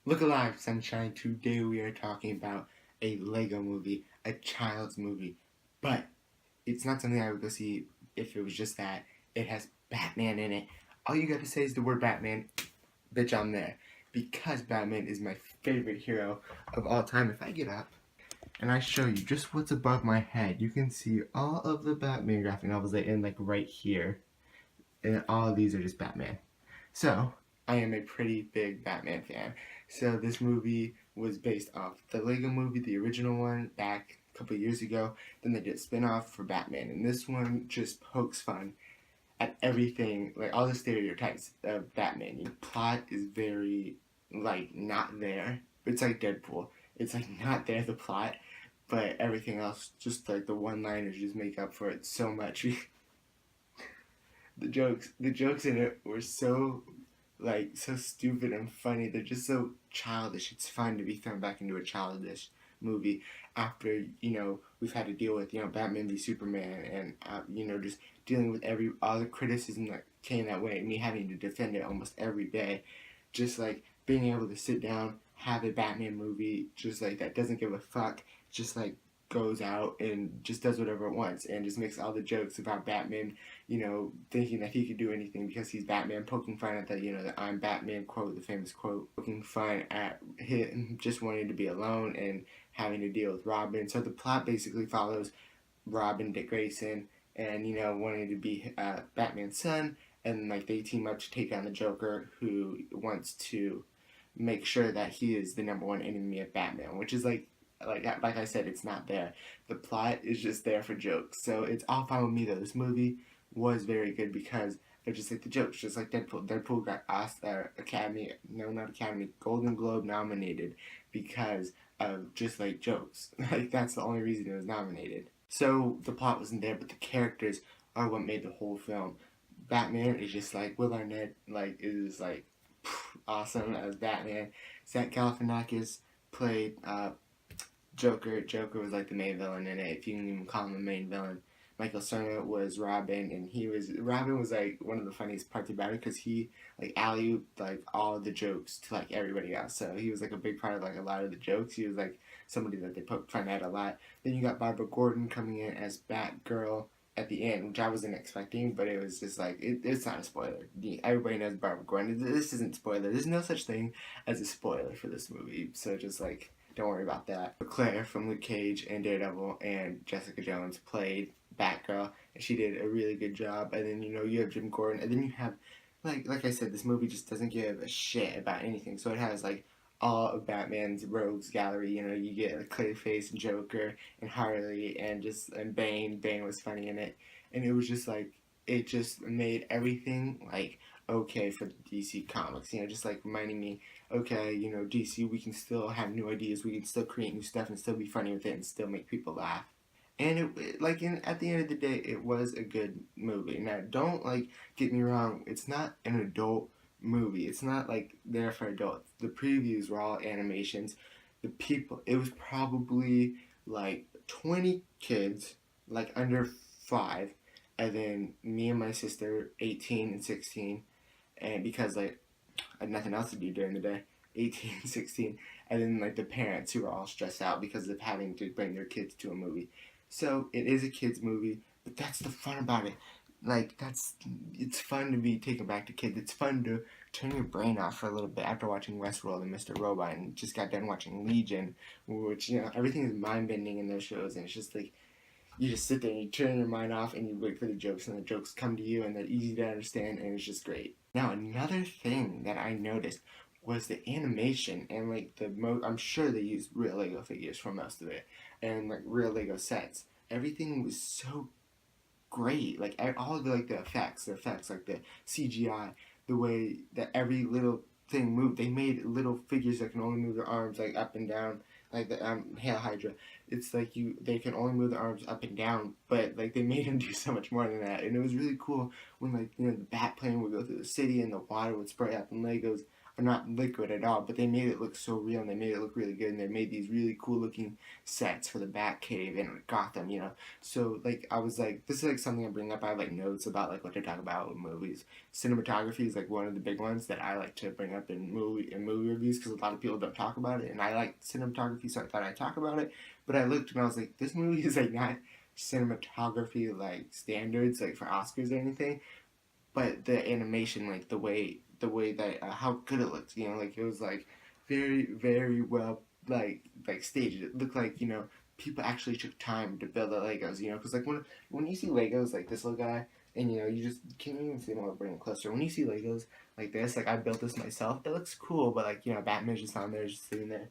Look alive, sunshine. Today we are talking about a Lego movie, a child's movie. But it's not something I would go see if it was just that. It has Batman in it. All you gotta say is the word Batman, bitch, I'm there. Because Batman is my favorite hero of all time. If I get up and I show you just what's above my head, you can see all of the Batman graphic novels that end like right here. And all of these are just Batman. So, I am a pretty big Batman fan. So, this movie was based off the Lego movie, the original one, back a couple years ago. Then they did a spin off for Batman. And this one just pokes fun at everything, like all the stereotypes of Batman. The plot is very, like, not there. It's like Deadpool. It's like not there, the plot, but everything else, just like the one liners, just make up for it so much. The jokes in it were so so stupid and funny. They're just so childish. It's fun to be thrown back into a childish movie after we've had to deal with Batman v Superman and just dealing with all the criticism that came that way. Me having to defend it almost every day, just like being able to sit down, have a Batman movie just like that doesn't give a fuck, just like goes out and just does whatever it wants and just makes all the jokes about Batman, thinking that he could do anything because he's Batman, poking fun at the I'm Batman quote, the famous quote, poking fun at him just wanting to be alone and having to deal with Robin. So the plot basically follows Robin, Dick Grayson, and wanting to be Batman's son, and like they team up to take on the Joker, who wants to make sure that he is the number one enemy of Batman, which is like I said, it's not there. The plot is just there for jokes. So it's all fine with me though. This movie was very good because they're just like the jokes, just like Deadpool. Deadpool got Golden Globe nominated because of just like jokes. Like that's the only reason it was nominated. So the plot wasn't there, but the characters are what made the whole film. Batman is just like Will Arnett, like is like awesome as Batman. Zach Galifianakis played Joker. Joker was like the main villain in it, if you can even call him the main villain. Michael Cera was Robin, and Robin was like one of the funniest parts about it because he like alley like all the jokes to like everybody else. So he was like a big part of like a lot of the jokes. He was like somebody that they poked fun at a lot. Then you got Barbara Gordon coming in as Batgirl at the end, which I wasn't expecting, but it was just like it's not a spoiler. Everybody knows Barbara Gordon. This isn't spoiler. There's no such thing as a spoiler for this movie. So just like don't worry about that. Claire from Luke Cage and Daredevil and Jessica Jones played Batgirl, and she did a really good job. And then you have Jim Gordon, and then you have like I said, this movie just doesn't give a shit about anything. So it has like all of Batman's rogues gallery. You get like Clayface, Joker, and Harley, and Bane. Bane was funny in it, and it was just like it just made everything like okay for the DC comics. Just like reminding me, okay, DC, we can still have new ideas, we can still create new stuff and still be funny with it and still make people laugh. And at the end of the day, it was a good movie. Now, don't like get me wrong. It's not an adult movie. It's not like there for adults. The previews were all animations. The people, it was probably like 20 kids, like under 5, and then me and my sister, 18 and 16, and because like I had nothing else to do during the day, 18, 16, and then like the parents who are all stressed out because of having to bring their kids to a movie. So it is a kids movie, but that's the fun about it. Like it's fun to be taken back to kids. It's fun to turn your brain off for a little bit after watching Westworld and Mr. Robot, and just got done watching Legion, which everything is mind bending in those shows, and it's just like you just sit there and you turn your mind off and you wait for the jokes, and the jokes come to you and they're easy to understand, and it's just great. Now another thing that I noticed was the animation, and like I'm sure they used real Lego figures for most of it and like real Lego sets. Everything was so great. Like all of the effects like the CGI, the way that every little thing moved. They made little figures that can only move their arms like up and down, like the Hail Hydra. It's like they can only move their arms up and down, but like they made him do so much more than that, and it was really cool when the bat plane would go through the city and the water would spray out the Legos. are not liquid at all, but they made it look so real and they made it look really good, and they made these really cool looking sets for the Batcave in Gotham, you know. So like I was like, this is like something I bring up. I have like notes about like what to talk about with movies. Cinematography is like one of the big ones that I like to bring up in movie reviews because a lot of people don't talk about it, and I like cinematography, so I thought I'd talk about it. But I looked and I was like, this movie is like not cinematography like standards like for Oscars or anything, but the animation, like the way that how good it looks, you know, like it was like very well like staged. It looked like, you know, people actually took time to build the Legos, you know, because like when you see Legos like this little guy, and you know you just can't even see them. I'll bring it closer. When you see Legos like this, like I built this myself. It looks cool, but like, you know, Batman's just on there, just sitting there,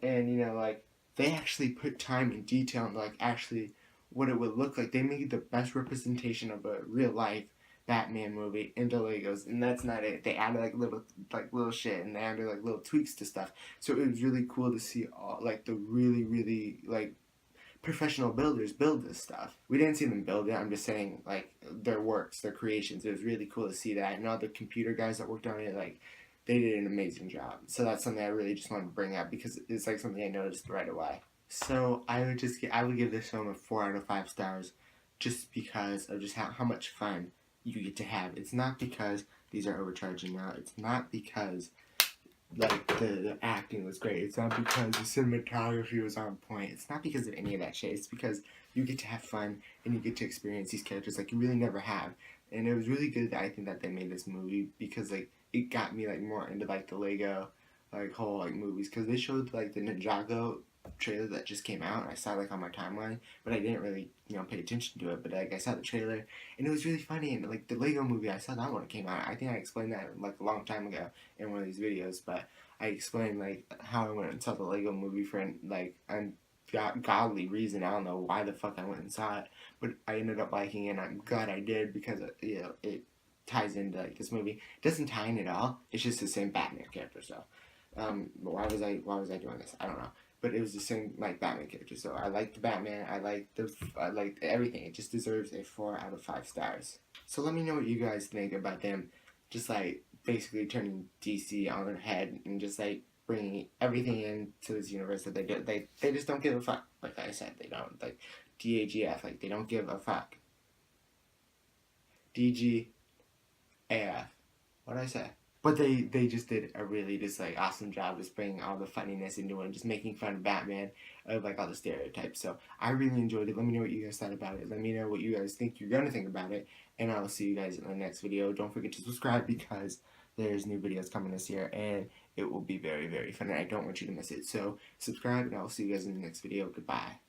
and you know, like they actually put time and detail into like actually what it would look like. They made the best representation of a real life Batman movie into Legos, and that's not it. They added like little shit, and they added like little tweaks to stuff. So it was really cool to see all like the really like professional builders build this stuff. We didn't see them build it. I'm just saying like their works, their creations. It was really cool to see that, and all the computer guys that worked on it, like they did an amazing job. So that's something I really just wanted to bring up because it's like something I noticed right away. So I would give this film a 4 out of 5 stars, just because of just how much fun you get to have. It's not because these are overcharging now. It's not because like the acting was great. It's not because the cinematography was on point. It's not because of any of that shit. It's because you get to have fun and you get to experience these characters like you really never have. And it was really good that I think that they made this movie because like it got me like more into like the Lego like whole like movies, because they showed like the Ninjago trailer that just came out, and I saw it like on my timeline, but I didn't really, you know, pay attention to it. But like I saw the trailer and it was really funny, and like the Lego movie, I saw that when it came out. I think I explained that like a long time ago in one of these videos, but I explained like how I went and saw the Lego movie for like ungodly reason. I don't know why the fuck I went and saw it, but I ended up liking it, and I'm glad I did because you know it ties into like this movie. It doesn't tie in at all. It's just the same Batman character. So why was I doing this? I don't know. But it was the same like Batman character. So I like the Batman. I like everything. It just deserves a 4 out of 5 stars. So let me know what you guys think about them, just like basically turning DC on their head and just like bringing everything into this universe that they do. They just don't give a fuck. Like I said, they don't like DAGF. Like they don't give a fuck. DGAF. What did I say? But they just did a really just like awesome job just bringing all the funniness into it and just making fun of Batman, of like all the stereotypes. So I really enjoyed it. Let me know what you guys thought about it. Let me know what you guys think you're gonna think about it, and I'll see you guys in the next video. Don't forget to subscribe because there's new videos coming this year, and it will be very fun, and I don't want you to miss it. So subscribe, and I'll see you guys in the next video. Goodbye.